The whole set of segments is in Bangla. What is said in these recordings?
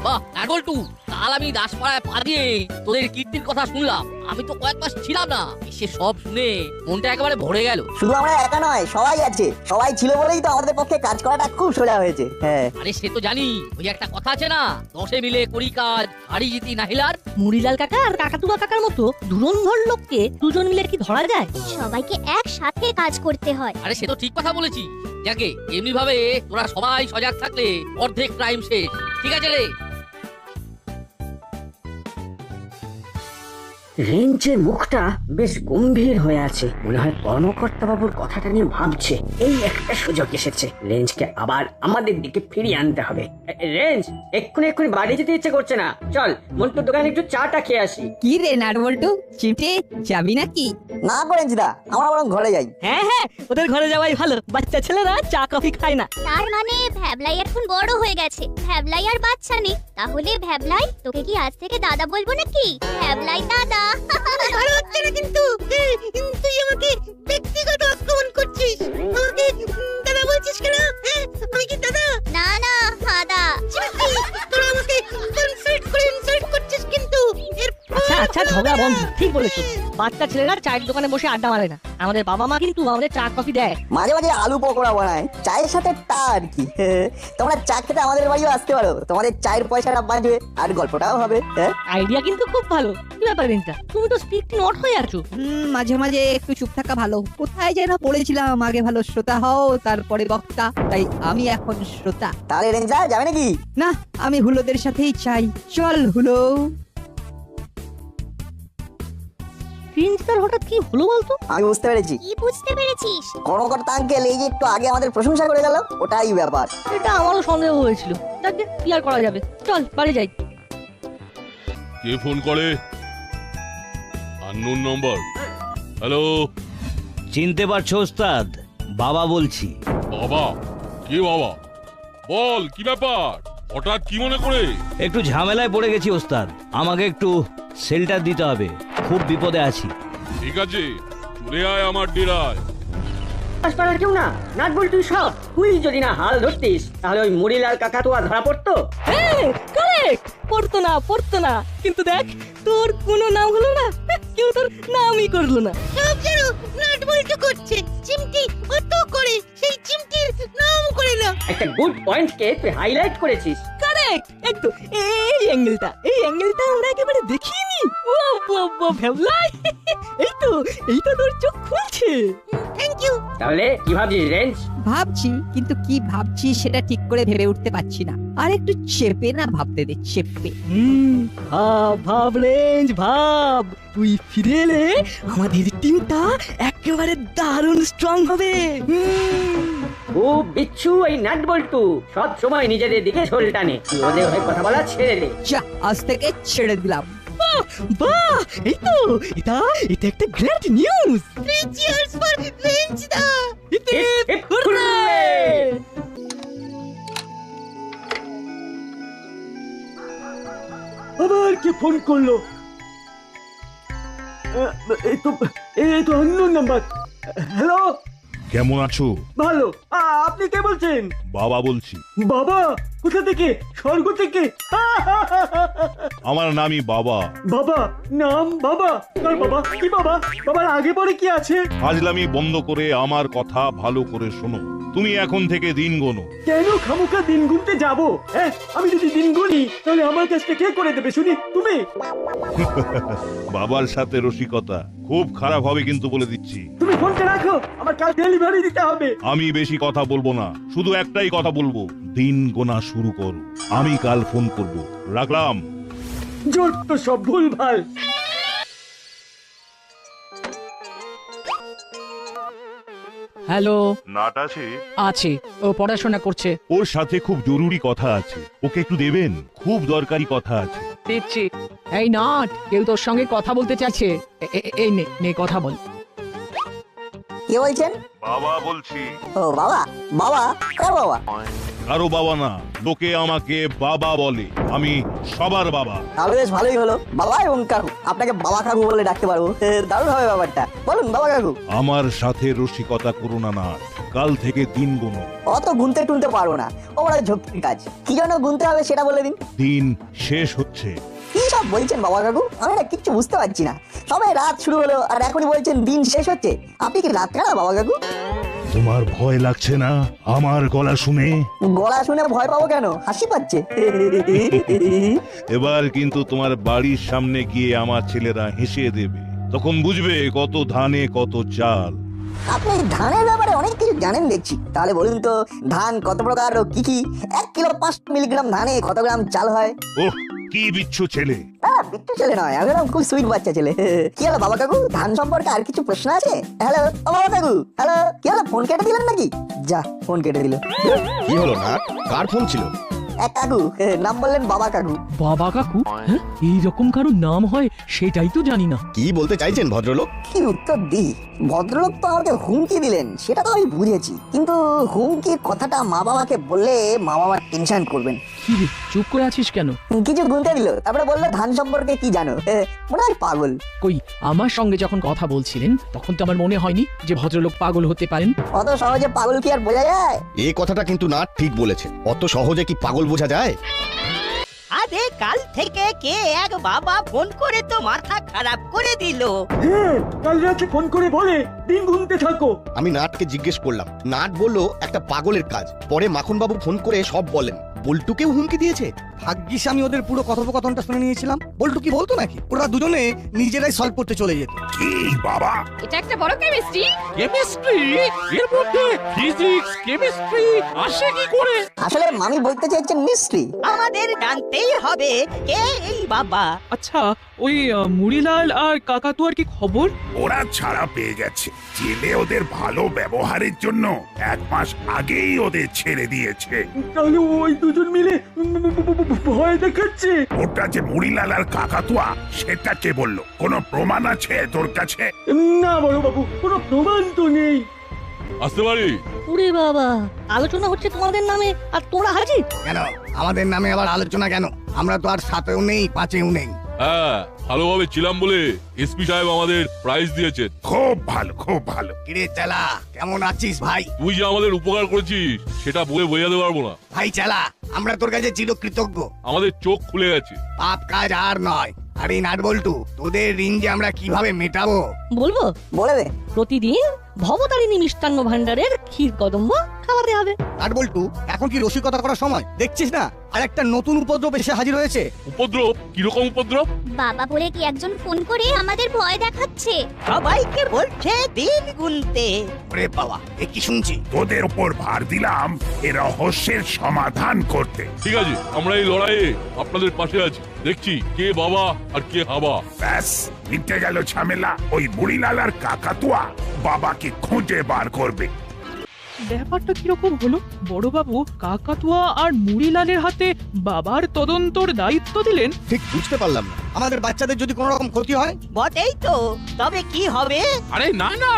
বাহ নাটবল্টু, কাল আমি দাসপাড়ায় পা দিয়ে তোদের কীর্তির কথা শুনলাম। আমি তো কয়েক মাস ছিলাম না, এসে সব শুনে মনটা একেবারে ভরে গেল। শুধু আমরা একা নয়, সবাই আছে। সবাই ছিল বলেই তো আমাদের পক্ষে কাজ করাটা খুব সোজা হয়েছে। হ্যাঁ আরে সে তো জানি, ওই একটা কথা আছে না, 10 মিলে করি কাজ, হারি জিতি নাহিলার। মুড়িলাল কাকা আর কাকাতুয়া কাকার মতো ধুরন্ধর লোককে দুজন মিলে কি ধরা যায়? সবাইকে একসাথে কাজ করতে হয়। আরে সে তো ঠিক কথা বলেছি। যাকে এমনি ভাবে তোরা সবাই সজাগ থাকলে অর্ধেক ক্রাইম শেষ। ঠিক আছে রে। রেঞ্জের মুখটা বেশ গম্ভীর হয়ে আছে, মনে হয় কর্মকর্তা বাবুর কথাটা নিয়ে ভাবছে। এই একটা সুযোগ এসেছে, রেঞ্জকে আবার আমাদের দিকে ফিরিয়ে আনতে হবে। রেঞ্জ, এক্ষুনি বাড়ি যেতে ইচ্ছে করছে না, চল মন্টুর দোকানে একটু চাটা খেয়ে আসি। কি রে নাটবল্টু, চিমটে যাবি নাকি? না করেন দা, আমরা বরং ঘরে যাই। হ্যাঁ হ্যাঁ, ওদের ঘরে যাওয়াই ভালো, বাচ্চা ছেলেরা চা কফি খায় না। তার মানে ভ্যাবলাই এখন বড় হয়ে গেছে, ভ্যাবলাই আর বাচ্চা নেই। তাহলে ভ্যাবলাই, তোকে কি আজ থেকে দাদা বলবো নাকি? ভ্যাবলাই দাদা। ভালো হচ্ছে না কিন্তু, তুই আমাকে ব্যক্তিগত আক্রমণ করছিস। আমাকে দাদা বলছিস কেন? আমি কি দাদা? না না দাদা। তোরা আমাকে ইনসাল্ট করছিস কিন্তু। আচ্ছা আচ্ছা, ঝগড়া বন্ধ, ঠিক বলেছো। বাচ্চা ছেলেরা চায়ের দোকানে বসে আড্ডা মারে না, আমাদের বাবা মা কিন্তু আমাদের চা কফি দেয়। মাঝে মাঝে আলু পকোড়া বানায় চায়ের সাথে, তা আর কি। তোমরা চা খেতে আমাদের বাড়িও আসতে পারো, তোমাদের চায়ের পয়সাটা বাঁচবে আর গল্পটাও হবে। হ্যাঁ আইডিয়া কিন্তু খুব ভালো। কি ব্যাপার রেঞ্জটা, তুমি তো স্পিক নট হয়ে আছো। মাঝে মাঝে একটু চুপ থাকা ভালো। কোথায় যেন পড়েছিলাম, আগে ভালো শ্রোতা হও তারপরে বক্তা, তাই আমি এখন শ্রোতা। তাহলে রেঞ্জা যাবে নাকি? না, আমি হুলোদের সাথেই চাই। চল হুলো। রেঞ্জটার হঠাৎ কি হলো বলতো? আমি বুঝতে পেরেছি। কি বুঝতে পেরেছিস? কর্মকর্তা আঙ্কেল এই যে একটু আগে আমাদের প্রশংসা করে গেল, ওটাই ব্যাপার। এটা আমারও সন্দেহ হয়েছিল। যাকে কি আর করা যাবে, চল বাড়ি যাই। কে ফোন করে? আননোন নম্বর। হ্যালো, চিনতে পারছো ওস্তাদ? বাবা বলছি। বাবা? কে বাবা? বল কি ব্যাপার, হঠাৎ কি মনে করে? একটু ঝামেলায় পড়ে গেছি ওস্তাদ, আমাকে একটু শেল্টার দিতে হবে, খুব বিপদে আছি। ঠিক আছে, চলে আয় আমার ডেরায়। দাসপাড়ার কেউ না, নাটবল্টু সব। তুই যদি না হাল ধরতিস তাহলে ওই মুড়িলাল কাকাতুয়া ধরা পড়তো। হ্যাঁ কারেক্ট, পড়তো না, কিন্তু দেখ তোর কোনো নাম হলো না, কেউ তোর নামই করলো না। সব যেন নাটবল্টু করছে, চিমটি অত করে সেই চিমটির নাম করে না। একটা গুড পয়েন্টকে তুই হাইলাইট করেছিস। কারেক্ট, একদম এই অ্যাঙ্গেলটা আমরা একেবারে দেখিনি। বাহ ভেবলাই, এই তো তোর চোখ খুলছে। Thank you. তাহলে কি ভাবছিস রেঞ্জ? ভাবছি, কিন্তু কি ভাবছি সেটা ঠিক করে ভেবে উঠতে পারছি না। আর একটু চেপে না ভাবতে দে, চেপে। ভাব রেঞ্জ ভাব, তুই ফিরে এলে আমাদের টিমটা একেবারে দারুণ স্ট্রং হবে। ও বিচ্ছু, এই নাটবল্টু সব সময় নিজেদের দিকে ঝোল টানে, তুই ওদের হয়ে কথা বলা ছেড়ে দে। যা, আজ থেকে ছেড়ে দিলাম। বাহ, এটা একটা গ্রেট নিউজ। চিয়ার্স ফর রেঞ্জ দা। আবার কে ফোন করলো? এই তো অননোন নাম্বার। হ্যালো, কেমন আছো? ভালো। আপনি কে বলছেন? বাবা বলছি। বাবা? কোথা থেকে? স্বর্গ থেকে? আমার নামই বাবা। বাবা? নাম বাবা? কার বাবা? কি বাবা? বাবার আগে পরে কি আছে? ফাজলামি বন্ধ করে আমার কথা ভালো করে শোনো। তুমি এখন থেকে দিন গোনো। কেন খামোখা দিন গুনতে যাবো? হ্যাঁ, আমি যদি দিন গুনি তাহলে আমার কাজটা কে করে দেবে শুনি? তুমি? বাবার সাথে রসিকতা খুব খারাপ হবে কিন্তু বলে দিচ্ছি। তুমি ফোনটা রাখো, আমার কাল ডেলিভারি দিতে হবে। আমি বেশি কথা বলবো না, শুধু একটাই কথা বলবো, দিন গোনা শুরু করো, আমি কাল ফোন করব। রাখলাম। জোর তো সব ভুল ভাল। হ্যালো, নাট আছে? আছে, ও পড়াশোনা করছে। ওর সাথে খুব জরুরি কথা আছে, ওকে একটু দেবেন, খুব দরকারি কথা আছে। দিচ্ছি। এই নাট, কেউ তোর সঙ্গে কথা বলতে চাইছে। এই নে কথা বল। কে বলছেন? বাবা বলছি। ও বাবা? বাবা? কার বাবা? কারো বাবা না, লোকে আমাকে বাবা বলে, আমি সবার বাবা। তাহলে বেশ ভালোই হলো, বাবা এবং কাকু। আপনাকে বাবা কাকু বলে ডাকতে পারবো, দারুণ হবে ব্যাপারটা। বলুন বাবা কাকু। আমার সাথে রসিকতা করো না নাট, কাল থেকে দিন গোনো। অত গুনতে টুনতে পারবো না, ও বড় ঝক্কির কাজ। কি জন্য গুনতে হবে সেটা বলে দিন। দিন শেষ হচ্ছে। কি সব বলছেন বাবা কাকু, আমি না কিচ্ছু বুঝতে পারছি না। সবে রাত শুরু হলো আর এখনই বলছেন দিন শেষ হচ্ছে। আপনি কি রাত কানা বাবা কাকু? তোমার ভয় লাগছে না আমার গলা শুনে? গলা শুনে ভয় পাবো কেন, হাসি পাচ্ছে। এবার কিন্তু তোমার বাড়ির সামনে গিয়ে আমার ছেলেরা হেসে দেবে, তখন বুঝবে কত ধানে কত চাল। আপনি ধানের ব্যাপারে অনেক কিছু জানেন দেখছি। তাহলে বলুন তো, ধান কত প্রকার ও কি কি? 1 কিলো 5 মিলিগ্রাম ধানে কত গ্রাম চাল হয়? ওহ, কি বিচ্ছু ছেলে! বিট্টু ছেলে নয়, একদম খুব সুইট বাচ্চা ছেলে। কি হলো বাবা কাকু, ধান সম্পর্কে আর কিছু প্রশ্ন আছে? হ্যালো বাবা কাকু, হ্যালো। কি হলো, ফোন কেটে দিলেন নাকি? যা, ফোন কেটে দিল। কি হলো না, কার ফোন ছিল? এক কাকু, নাম বললেন বাবা কাকু। বাবা কাকু? হ্যাঁ, এইরকম কারো নাম হয় সেটাই তো জানি না। কি বলতে চাইছেন ভদ্রলোক? কি উত্তর দিই? ভদ্রলোক তো আমাকে হুমকি দিলেন, সেটা তো আমি বুঝেছি, কিন্তু হুমকির কথাটা মা বাবাকে বললে মা বাবা টেনশন করবেন। কি রে, চুপ করে আছিস কেন? কিছু গুনতে দিল, তারপরে বললো ধান সম্পর্কে কি জানো। মনে হয় পাগল। কই, আমার সঙ্গে যখন কথা বলছিলেন তখন তো আমার মনে হয়নি যে ভদ্রলোক পাগল হতে পারেন। অত সহজে পাগল কি আর বোঝা যায়? এই কথাটা কিন্তু না ঠিক বলেছে। অত সহজে কি পাগল বোঝা যায়? আরে কাল থেকে কে এক বাবা ফোন করে তো মাথা খারাপ করে দিল। হ্যাঁ, কাল রাতে ফোন করে বলে দিন গুনতে থাকো। আমি নাটকে জিজ্ঞেস করলাম, নাট বললো একটা পাগলের কাজ। পরে মাখন বাবু ফোন করে সব বলেন। বল্টুকেও হুমকি দিয়েছে। ভাগ্যিস আমি ওদের পুরো কথোপকথনটা শুনে নিয়েছিলাম। বল্টু কি বলতো নাকি, ওরা দুজনে নিজেরাই সলভ করতে চলে যেত। কি বাবা, এটা একটা বড় কেমিস্ট্রি। কেমিস্ট্রি? এর মধ্যে ফিজিক্স কেমিস্ট্রি আসে কি করে? আসলে মামি বলতে চাইছেন মিস্ট্রি। আমাদের জানতেই হবে কে এই বাবা। আচ্ছা, ওই মুড়িলাল আর কাকাতুয়ার কি খবর? ওরা ছাড়া পেয়ে গেছে। জেলে ওদের ভালো ব্যবহারের জন্য 1 মাস আগেই ওদের ছেড়ে দিয়েছে। তাহলে ওই দুজন মিলে ভয় দেখাচ্ছে। ওটা যে মুড়িলাল আর কাকাতুয়া, সেটা কে বললো? কোনো প্রমাণ আছে তোর কাছে? না বড় বাবু, কোনো প্রমাণ তো নেই। আসতে পারি? ওরে বাবা, আলোচনা হচ্ছে তোমাদের নামে আর তোরা হাজির। কেন আমাদের নামে আবার আলোচনা কেন? আমরা তো আর 7এও নেই 5এও নেই। হ্যাঁ, ভালোভাবে ছিলাম বলে এসপি সাহেব আমাদের প্রাইজ দিয়েছেন। খুব ভালো, খুব ভালো। কিরে চালা, কেমন আছিস ভাই? তুই যে আমাদের উপকার করেছিস সেটা বলে বোঝাতে পারবো না। ভাই চালা, আমরা তোর কাছে চিরকৃতজ্ঞ। আমাদের চোখ খুলে গেছে। পাপ কাজ আর নয়। আরে নাট বল্টু, তোদের ঋণ যে আমরা কিভাবে মেটাবো বলবো? বলে দে। প্রতিদিন ভবতারিণী মিষ্টান্ন ভান্ডারের ক্ষীর কদম্ব খাওয়াতে হবে। নাট বল্টু, এখন কি রসিকতা করার সময়? দেখছিস না আর একটা নতুন উপদ্রব এসে হাজির হয়েছে। উপদ্রব? কিরকম উপদ্রব? বাবা বলে কি একজন ফোন করে আমাদের ভয় দেখাচ্ছে। সবাইকে বলছে দিন গুনতে। ওরে বাবা, এ কি শুনছি? তোদের উপর ভার দিলাম এ রহস্যের সমাধান করতে। ঠিক আছে, আমরা এই লড়াইয়ে আপনাদের পাশে আছি। দেখছি কে বাবা আর কে হাবা। ব্যাস, মিটে গেল ঝামেলা। ওই বুড়িলাল আর কাকাতুয়া বাবাকে খুঁজে বার করবে। ব্যাপারটা কিরকম হলো? বড়বাবু কাকাতুয়া আর মুড়িলালের হাতে বাবার তদন্তর দায়িত্ব দিলেন? ঠিক বুঝতে পারলাম না। আমাদের বাচ্চাদের যদি কোনো রকম ক্ষতি হয়? বটেই তো, তবে কি হবে? আরে না না,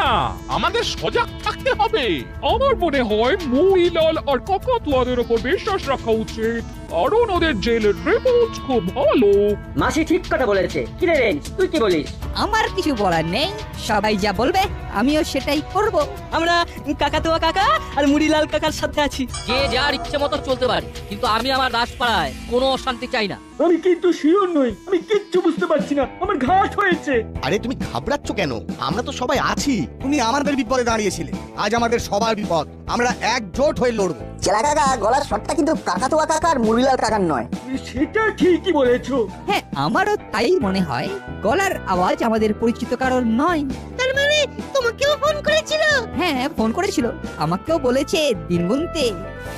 আমাদের সজাগ থাকতে হবে। আমার মনে হয় মুড়িলাল আর কাকাতুয়াদের উপর বিশ্বাস রাখা উচিত, কারণ ওদের জেলের রিপোর্ট খুব ভালো। মাসি ঠিক কথা বলেছে। কি রে রেঞ্জ, তুই কি বলিস? আমার কিছু বলার নেই, সবাই যা বলবে আমিও সেটাই করব। আমরা কাকাতুয়া কাকা আর মুড়িলাল কাকার সাথে আছি। যে যার ইচ্ছে মতো চলতে পারে, কিন্তু আমি আমার দাসপাড়ায় কোনো অশান্তি চাই না। আমি কিন্তু শিওর নই, আমি কিচ্ছু বুঝতে পারছি না, আমার ঘাট হয়েছে। আরে তুমি ঘাবড়াচ্ছ কেন? আমরা তো সবাই আছি। তুমি আমাদের বিপদে দাঁড়িয়েছিলে, আজ আমাদের সবার বিপদ। আমরা একজোট হয়ে লড়বো। চেলা কাকা, গলার শটটা কিন্তু কাকাতুয়া কাকা আর মুড়িলাল কাকার নয়। সেটা ঠিকই বলেছো। হ্যাঁ, আমারও তাই মনে হয়। গলার আওয়াজ আমাদের পরিচিত কারণ নয়। তার মানে তোমাকেও ফোন করেছিল? হ্যাঁ, ফোন করেছিল। আমাকেও বলেছে দিন গুনতে।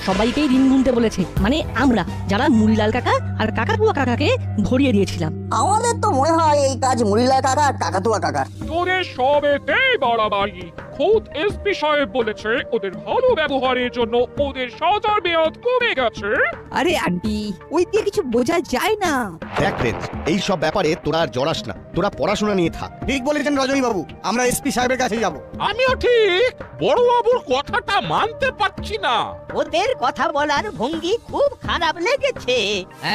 সবাইকেই দিন গুনতে বলেছে, মানে আমরা যারা মুড়িলাল কাকা আর কাকাতুয়া কাকাকে ধরিয়ে দিয়েছিলাম। আমাদের তো মনে হয় এই কাজ মুড়িলাল কাকা আর কাকাতুয়া কাকার। তোদের সবেতেই বাড়াবাড়ি। খোদ এসপি সাহেব বলেছে ওদের ভালো ব্যবহারের জন্য ওদের সাজার মেয়াদ কমে গেছে। আরে আন্টি, ওই দিয়ে কিছু বোঝা যায় না। দেখ রেঞ্জ, এই সব ব্যাপারে তোরা আর জড়াস না। তোরা পড়াশোনা নিয়ে থাক। ঠিক বলেছেন রজনী বাবু, আমরা এসপি সাহেবের কাছে যাব। আমিও ঠিক বড় বাবুর কথাটা মানতে পারছি না। ওদের কথা বলার ভঙ্গি খুব খারাপ লেগেছে।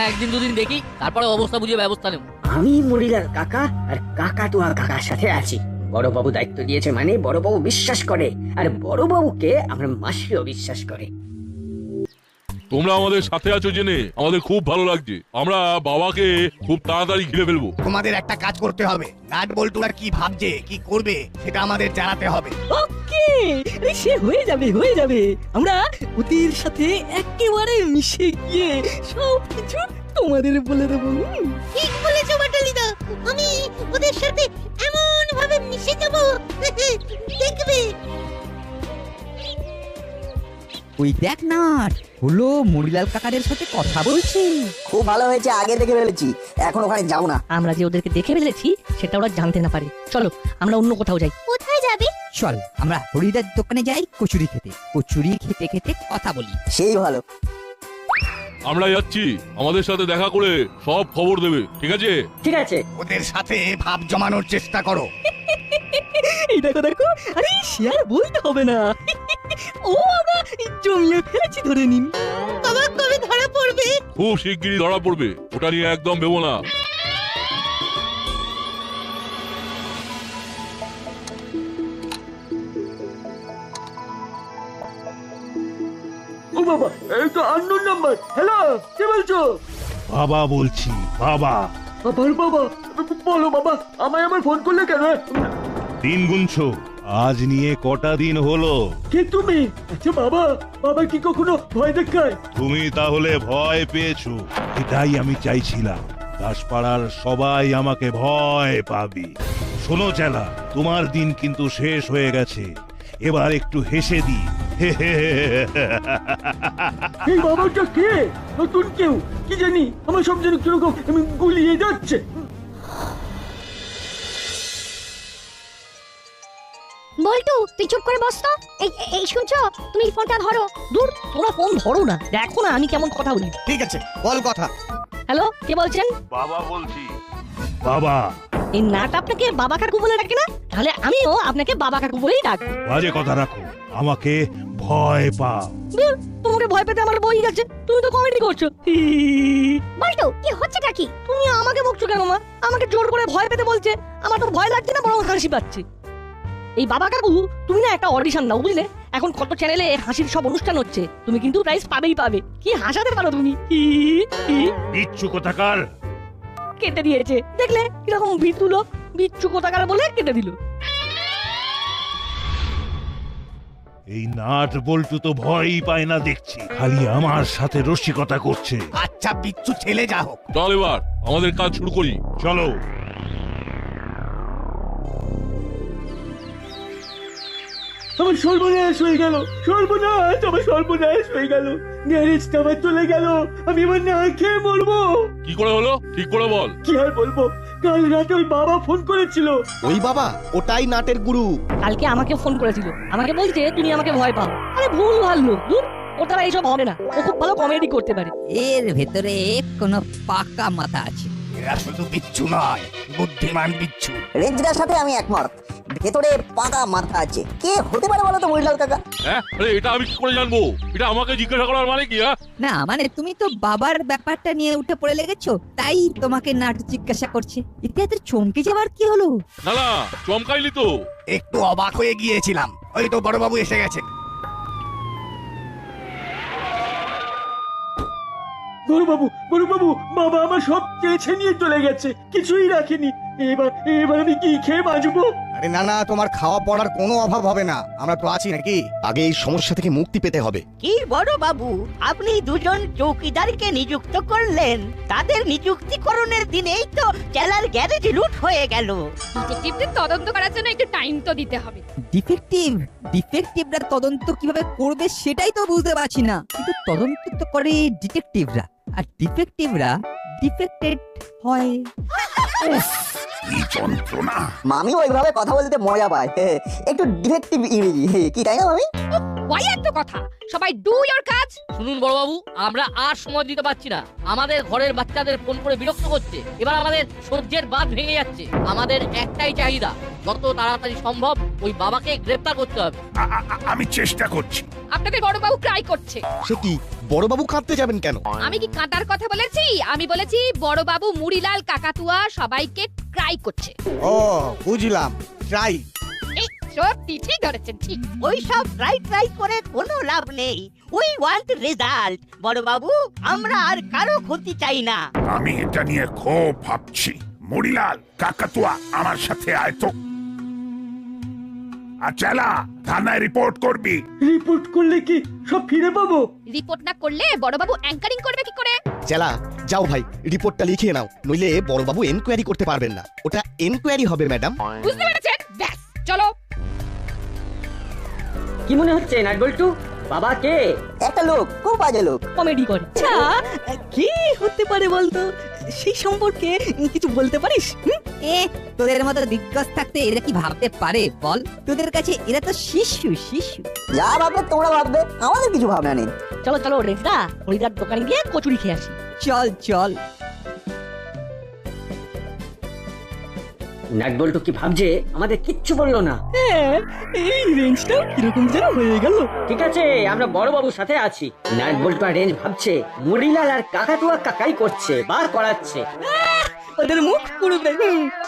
একদিন দুদিন দেখি, তারপরে অবস্থা বুঝে ব্যবস্থা নেব। আমি মুড়িলাল কাকা আর কাকাতুয়া কাকার সাথে আছি। বড়বাবু দায়িত্ব দিয়েছে মানে বড়বাবু বিশ্বাস করে, আর বড়বাবুকে আমার মাসিও বিশ্বাস করে। তোমরা আমাদের সাথে আছো জেনে আমাদের খুব ভালো লাগছে। আমরা বাবাকে খুব তাড়াতাড়ি ঘিরে ফেলবো। তোমাদের একটা কাজ করতে হবে, নাট বল্টুরা কি ভাবছে কি করবে সেটা আমাদের জানাতে হবে। ওকে, সে হয়ে যাবে হয়ে যাবে। আমরা ওদের সাথে একেবারে মিশে গিয়ে সবকিছু তোমাদের বলে দেবো। ঠিক বলেছো বাটালিদা, আমি ওদের সাথে এমন ভাবে মিশে যাব দেখবে। ওই দেখ না, হলো মুড়িলাল কাকাদের সাথে কথা বলছি। খুব ভালো হয়েছে, আগে দেখে ফেলেছি, এখন ওখানে যাবো না। আমরা যে ওদেরকে দেখে ফেলেছি সেটা ওরা জানতে না পারে। চলো আমরা অন্য কোথাও যাই। কোথায় যাবে? চল আমরা হরিদার দোকানে যাই কচুরি খেতে, কচুরি খেতে খেতে কথা বলি। সেই ভালো। আমরা যাচ্ছি, আমাদের সাথে দেখা করে সব খবর দেবে, ঠিক আছে? ঠিক আছে। ওদের সাথে ভাব জমানোর চেষ্টা করো। এই দেখো দেখো, আরে সে আর বলতে হবে না, ও আমরা জমিয়ে ফেলেছি ধরে নিন। বাবা কবে ধরা পড়বে? খুব শিগগিরই ধরা পড়বে, ওটা নিয়ে একদম ভেবো না। ও বাবা, এই তো আননোন নাম্বার। হ্যালো, কে বলছো? বাবা বলছি, বাবা। আবার বাবা? বলো বাবা, আমায় আবার ফোন করলে কেন? দিন গুনছো, আজ নিয়ে কটা দিন হলো? কে তুমি? আচ্ছা বাবা, বাবা কি কখনো ভয় দেখায়? তুমি তাহলে ভয় পেয়েছো, এটাই আমি চাইছিলাম। দাসপাড়ার সবাই আমাকে ভয় পাবি। শোনো চেলা, তোমার দিন কিন্তু শেষ হয়ে গেছে, এবার একটু হেসে দি। এই বাবাটা কে? নতুন কেউ কি জানি, আমার সব যেন কিরকম গুলিয়ে যাচ্ছে। বল্টু, তুই চুপ করে বস তো। এই এই শুনছো, তুমি ফোনটা ধরো। দূর, তোমরা ফোন ধরো না, দেখো না আমি কেমন কথা বলি। ঠিক আছে, বল কথা। হ্যালো, কে বলছেন? বাবা বলছি। বাবা। এই নাট আপনাকে বাবা কাকু বলে ডাকে না? তাহলে আমিও আপনাকে বাবা কাকু বলেই ডাকবো। বাজে কথা রাখো, আমাকে ভয় পাও। দূর, তোমাকে ভয় পেতে আমার বই গেছে, তুমি তো কমেডি করছো। বল্টু, কি হচ্ছেটা কি? তুমি আমাকে বকছো কেন মা? আমাকে জোর করে ভয় পেতে বলছে, আমার তো ভয় লাগছে না, বরং হাসি পাচ্ছে। এই বাবা কাকু, তুমি না একটা অডিশন দাও, বুঝলে? এখন কত চ্যানেলে হাসির সব অনুষ্ঠান হচ্ছে, তুমি কিন্তু প্রাইজ পাবেই পাবে। কি হাসাতে পারো তুমি। বিচ্ছু কোথাকার। কেটে দিয়েছে, দেখলে কিরকম ভিতুলো। বিচ্ছু কোথাকার বলে কেটে দিল। এই নাট বল্টু তো ভয়ই পায় না দেখছি, খালি আমার সাথে রসিকতা করছে। আচ্ছা বিচ্ছু ছেলে যা হোক, চল এবার আমাদের কাজ শুরু করি। চলো। আমার সর্বনাশ হয়ে গেল, সর্বনাশ, আমার সর্বনাশ হয়ে গেল। গ্যারেজটা আমার চলে গেল, আমি এবার না খেয়ে মরবো। কি করে হলো ঠিক করে বল। কি আর বলবো, কাল রাতে ওই বাবা ফোন করেছিল। ওই বাবা? ওটাই নাটের গুরু। কালকে আমাকে ফোন করেছিল, আমাকে বলছে তুমি আমাকে ভয় পাও। আরে ভুল ভালো, দূর, ওর দ্বারা এইসব হবে না। ও খুব ভালো কমেডি করতে পারে। এর ভেতরে কোনো পাকা মাথা আছে। এরা শুধু বিচ্ছু নয়, বুদ্ধিমান বিচ্ছু। রেঞ্জদার সাথে আমি একমত, ভেতরে পাকা মাথা আছে। কে হতে পারে বলো তো মুড়িলাল কাকা? হ্যাঁ, আরে এটা আমি কি করে জানবো? এটা আমাকে জিজ্ঞাসা করার মানে কি? না মানে তুমি তো বাবার ব্যাপারটা নিয়ে উঠে পড়ে লেগেছো, তাই তোমাকে নাট জিজ্ঞাসা করছে। এতে এত চমকে যাবার কি হলো? না না, চমকাইলি তো। একটু অবাক হয়ে গিয়েছিলাম। ওই তো বড়বাবু এসে গেছে। বড়বাবু, বড়বাবু, বাবা আমার সব কেড়ে নিয়ে চলে গেছে, কিছুই রাখেনি। এবার এবার আমি কি খেয়ে বাঁচবো? আরে না না, তোমার খাওয়া পড়ার কোনো অভাব হবে না, আমরা তো আছি নাকি। আগে এই সমস্যা থেকে মুক্তি পেতে হবে। কি বড় বাবু, আপনি দুজন চৌকিদারকে নিযুক্ত করলেন, তাদের নিযুক্তিকরণের দিনেই তো চেলার গ্যারেজ লুট হয়ে গেল। ডিটেকটিভদের তদন্ত করার জন্য একটু টাইম তো দিতে হবে। ডিটেকটিভরা তদন্ত কিভাবে করবে সেটাই তো বুঝতে পারছি না। কিন্তু তদন্ত তো করে ডিটেকটিভরা, আর ডিফেক্টিভরা ডিফেক্টেড হয়। কি যন্ত্রণা! মামি ওইভাবে কথা বলতে মজা পায়, একটু ডিফেক্টিভ ইংরেজি, কি তাই না মামি? ওই এত কথা, সবাই ডু ইওর কাজ। শুনুন বড়বাবু, আমরা আর সময় দিতে পারছি না। আমাদের ঘরের বাচ্চাদের ফোন করে বিরক্ত করছে। এবার আমাদের সহ্যের বাঁধ ভেঙে যাচ্ছে। আমাদের একটাই চাহিদা, যত তাড়াতাড়ি সম্ভব ওই বাবাকে গ্রেফতার করতে হবে। আমি চেষ্টা করছি। আপনাদের বড়বাবু ক্রাই করছে। সে কি, বড়বাবু কাঁদতে যাবেন কেন? আমি কি কাঁদার কথা বলেছি? আমি বলেছি বড়বাবু মুড়িলাল কাকাতুয়া সবাইকে ক্রাই করছে। ও বুঝলাম, ট্রাই। সত্যি ঠিক ধরেছেন, ঠিক। ওই সব ট্রাই করে কোনো লাভ নেই। We want result. বড় বাবু, আমরা আর কারো ক্ষতি চাই না। আমি এটা নিয়ে খুব ভাবছি। মুড়িলাল, কাকাতুয়া, আমার সাথে আয় তো। আর চেলা, থানায় রিপোর্ট করবি। রিপোর্ট করলে কি সব ফিরে পাবো? রিপোর্ট না করলে বড়বাবু অ্যাঙ্কারিং করবে কি করে? চেলা, যাও ভাই, রিপোর্টটা লিখিয়ে নাও, নইলে বড়বাবু এনকোয়ারি করতে পারবেন না। ওটা এনকোয়ারি হবে ম্যাডাম। বুঝতে পেরেছেন? ব্যাস, চলো। কি মনে হচ্ছে নাটবল্টু? বাবা কে? একটা লোক, খুব বাজে লোক। কমেডি করে। আচ্ছা, কে হতে পারে বলতো? সেই সম্পর্কে কিছু বলতে পারিস? তোদের মতো দিগ্গজ থাকতে এরা কি ভাবতে পারে বল? তোদের কাছে এরা তো শিশু। যা ভাববে তোমরা ভাববে, আমাদের কিছু ভাবনা নেই। চলো চলো রেজদা, হরিদার দোকানে গিয়ে কচুরি খেয়ে আসি। চল। নাটবল্টু কি ভাবছে আমাদের কিচ্ছু বললো না? এই রেঞ্জটা কিরকম যেন হয়ে গেল। ঠিক আছে, আমরা বড় বাবুর সাথে আছি। নাটবল্টু আর রেঞ্জ ভাবছে মুড়িলাল আর কাকাতুয়া কাকাই করছে, বার করাচ্ছে। ওদের মুখ পুড়বে।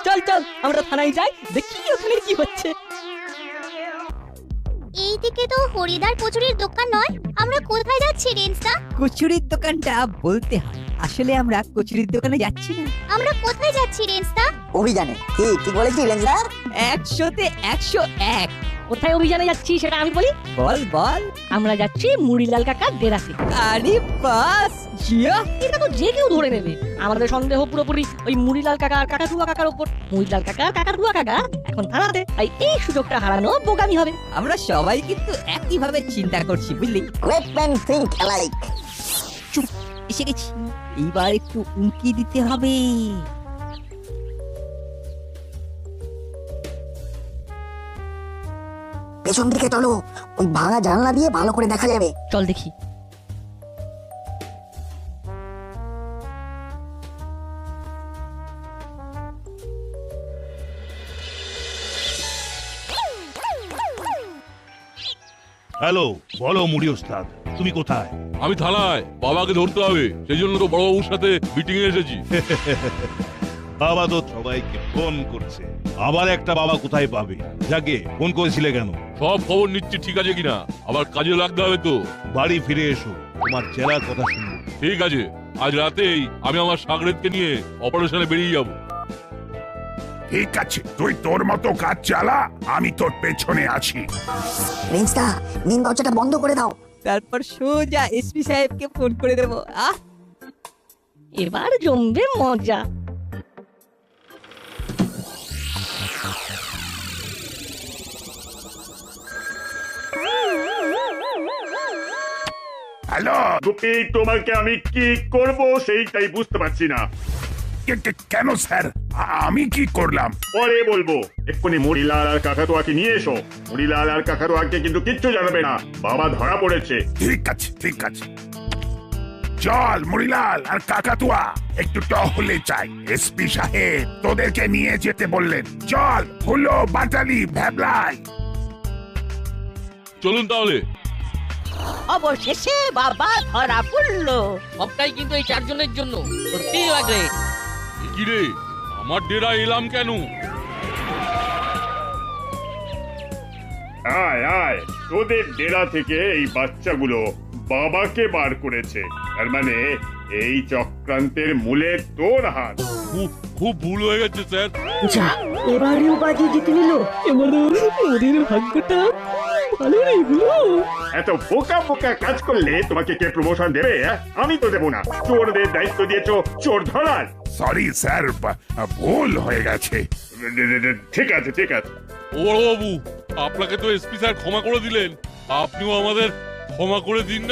চল আমরা থানায় যাই, দেখি ওখানে কি হচ্ছে। এইদিকে তো হরিদার কচুরির দোকান নয়, আমরা কোথায় যাচ্ছি রেঞ্জদা? কচুরির দোকানটা বলতে হয়, আসলে আমরা কচুরির দোকানে যাচ্ছি না। আমরা কোথায় যাচ্ছি রেঞ্জদা? অভিযানে। ঠিক বলেছি রেঞ্জদা? 100-তে 101। কোথায় অভিযানে যাচ্ছি সেটা আমি বলি। বল। আমরা যাচ্ছি মুড়িলাল কাকার ডেরাতে। আরে বাস, জিয়া, এটা তো যে কেউ ধরে নেবে। আমাদের সন্দেহ পুরোপুরি ওই মুড়িলাল কাকা আর কাকাতুয়া কাকার উপর। মুড়িলাল কাকা আর কাকাতুয়া কাকা এখন থানাতে, তাই এই সুযোগটা হারানো বোকামি হবে। আমরা সবাই কিন্তু একইভাবে চিন্তা করছি, বুঝলি? Great man think alike. চুপ, এসে গেছি। এইবার একটু উঁকি দিতে হবে। পেছন দিকে চলো, ওই ভাঙা জানলা দিয়ে ভালো করে দেখা যাবে। চল দেখি। হ্যালো, বলো মুড়ি ওস্তাদ, তুমি কোথায়? আমি থানায়, বাবাকে ধরতে হবে, সেই জন্য তো বড়বাবুর সাথে মিটিং এ এসেছি। বাবা তো সবাইকে ফোন করছে, আবার একটা বাবা কোথায় পাবে? যাকে ফোন করেছিলে কেন? সব খবর নিচ্ছি ঠিক আছে কিনা, আবার কাজে লাগতে হবে তো। বাড়ি ফিরে এসো, তোমার চেলার কথা শুনবো। ঠিক আছে, আজ রাতেই আমি আমার সাগরেদকে নিয়ে অপারেশনে বেরিয়ে যাব। ঠিক আছে, তুই তোর মতো কাজ চালা, আমি তোর পেছনে আছি। রেঞ্জদা, মেন দরজাটা বন্ধ করে দাও। তারপর সোজা এসপি সাহেবকে ফোন করে দেবো। এবার জমবে মজা। হ্যালো গুপি, তোমাকে আমি কি করব সেইটাই বুঝতে পারছি না। কেন স্যার, আমি কি করলাম? পরে বলবো, এক্ষুনি মুড়িলাল আর কাকাতুয়াকে নিয়ে এসো। মুড়িলাল আর কাকাতুয়াকে কিন্তু কিচ্ছু জানাবে না, বাবা ধরা পড়েছে। ঠিক আছে। চল মুড়িলাল আর কাকাতুয়া, একটু টহলে চাই। এসপি সাহেব তোদেরকে নিয়ে যেতে বললেন। চল, হলো বাটালি ভ্যাবলাই। চলুন তাহলে। অবশেষে বাবা ধরা পড়লো। সবটাই কিন্তু এই চারজনের জন্য। সত্যি লাগে। কি রে, আমার ডেরা এলাম কেন? আয়, তোদের ডেরা থেকে এই বাচ্চাগুলো বাবাকে বার করেছে। তার মানে এই চক্রান্তের মূলে তোর হাত। খুব ভুল হয়ে গেছে স্যার। যা, এবারেও বাজি জিতে নিল। ওদের ভাগ্যটা ভালো রে গুলো। এত বোকা কাজ করলে তোমাকে কে প্রমোশন দেবে? আমি তো দেবো না। চোরদের দায়িত্ব দিয়েছো চোর ধরার। সরি স্যার, ভুল হয়ে গেছে। ঠিক আছে। ও বড়বাবু, আপনাকে তো এসপি স্যার ক্ষমা করে দিলেন, আপনিও আমাদের ক্ষমা করে দিন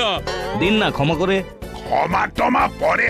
না। ক্ষমা করে। ক্ষমা টমা পরে